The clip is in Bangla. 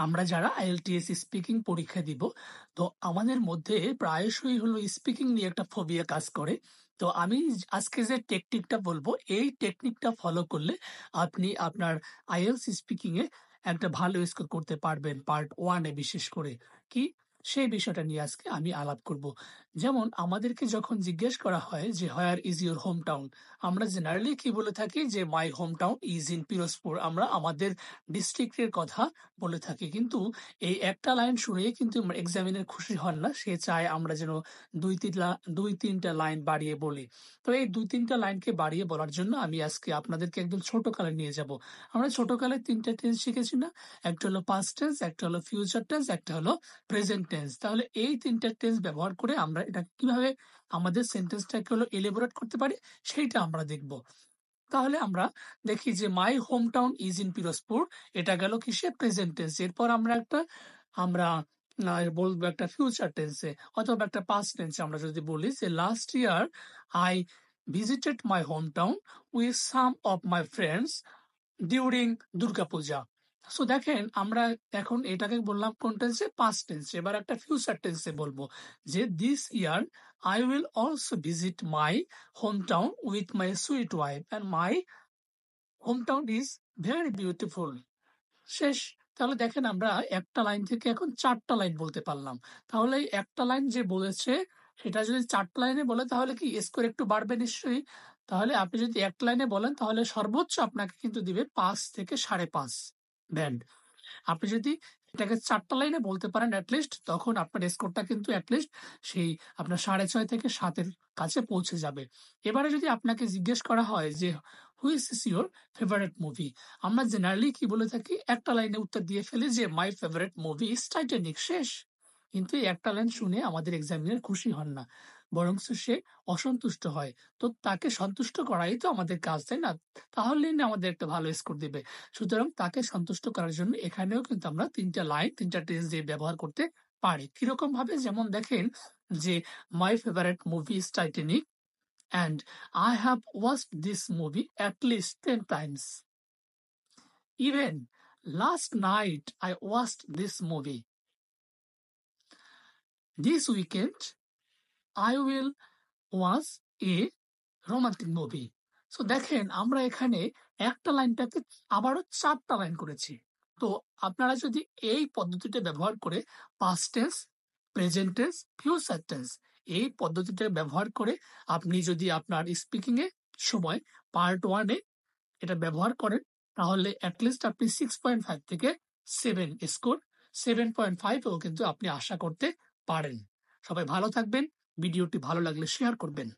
আমরা যারা আইএলটিএস স্পিকিং পরীক্ষা দিব, তো আমাদের মধ্যে প্রায়শই হলো স্পিকিং নিয়ে একটা ফোবিয়া কাজ করে। তো আমি আজকে যে টেকনিকটা বলবো, এই টেকনিকটা ফলো করলে আপনি আপনার আইএলটিএস স্পিকিং এ একটা ভালো স্কোর করতে পারবেন। পার্ট 1 এ বিশেষ করে কি সেই বিষয়টা নিয়ে আজকে আমি আলাপ করব। যেমন আমাদেরকে যখন জিজ্ঞেস করা হয় যে where is your home town, আমরা জেনারেলি কি বলে থাকি যে my home town is in Pirojpur. আমরা আমাদের ডিস্ট্রিক্টের কথা বলে থাকি, কিন্তু এই একটা লাইন শুনেই কিন্তু এক্সামিনার খুশি হন না। সে চায় আমরা যেন দুই তিনটা লাইন বাড়িয়ে বলি। তো এই দুই তিনটা লাইনকে বাড়িয়ে বলার জন্য আমি আজকে আপনাদেরকে একদম ছোটকালে নিয়ে যাব। আমরা ছোটকালে তিনটা টেন্স শিখেছি না? একটা হলো পাস্ট টেন্স, একটা হলো ফিউচার টেন্স, একটা হলো প্রেজেন্ট টেন্স। তাহলে এই তিনটা টেন্স ব্যবহার করে আমরা এটা কিভাবে আমাদের সেন্টেন্সটাকে হলো এলিবোরেট করতে পারি সেইটা আমরা দেখব। তাহলে আমরা দেখি যে my home town is in Pirojpur, এটা গেল কিসে? Present tense. এরপর আমরা বলবো একটা ফিউচার টেন্সে অথবা একটা পাস্ট টেন্সে। আমরা যদি বলি যে last year I visited my home town with some of my friends during Durga Puja. So দেখেন, আমরা এখন এটাকে বললাম কোন টেন্সে? পাস্ট টেন্সে। এবার একটা ফিউচার টেন্সে বলবো যে this year I will also visit my hometown with my sweet wife and my hometown is very beautiful. শেষ। তাহলে দেখেন, আমরা একটা লাইন থেকে এখন 4টা লাইন বলতে পারলাম। তাহলে এই একটা লাইন যে বলেছে সেটা যদি 4টা লাইনে বলে তাহলে কি স্কোর একটু বাড়বে নিশ্চয়ই। তাহলে আপনি যদি একটা লাইনে বলেন তাহলে সর্বোচ্চ আপনাকে কিন্তু দিবে 5 থেকে 5.5 ব্যান্ড। আপনি যদি এটাকে 4টা লাইনে বলতে পারেন অ্যাটলিস্ট, তখন আপনার স্কোরটা কিন্তু অ্যাটলিস্ট সেই আপনার 6.5 থেকে 7-এর কাছে পৌঁছে যাবে। এবারে যদি আপনাকে জিজ্ঞেস করা হয় যে which is your favourite movie, আমরা জেনারেলি কি বলে থাকি? একটা লাইনে উত্তর দিয়ে ফেলি যে my favourite movie is Titanic. শেষ। কিন্তু এই একটা লাইন শুনে আমাদের এক্সামিনার খুশি হন না, বরং সে অসন্তুষ্ট হয়। তো তাকে সন্তুষ্ট করাই তো আমাদের কাজ, তাই না? তাহলেই না আমাদের একটা ভালো স্কোর দিবে। সুতরাং তাকে সন্তুষ্ট করার জন্য এখানেও কিন্তু আমরা তিনটা টেন্স দিয়ে ব্যবহার করতে পারি। কিরকম ভাবে? যেমন দেখেন যে my favourite movie is Titanic and I have watched this movie at least 10 times. Even last night I watched this movie. This weekend I will watch a romantic movie. So দেখেন, আমরা এখানে একটা লাইনটাকে আবারও 4টা লাইন করেছি। তো আপনারা যদি এই পদ্ধতিটা ব্যবহার করে past tense, present tense, future tense এই পদ্ধতিটা ব্যবহার করে আপনি যদি আপনার স্পিকিং এ সময় পার্ট 1 এ এটা ব্যবহার করেন, তাহলে অ্যাটলিস্ট আপনি 6.5 থেকে 7 স্কোর, 7.5 ও কিন্তু আপনি আশা করতে পারেন। সবাই ভালো থাকবেন। ভিডিওটি ভালো লাগলে শেয়ার করবেন।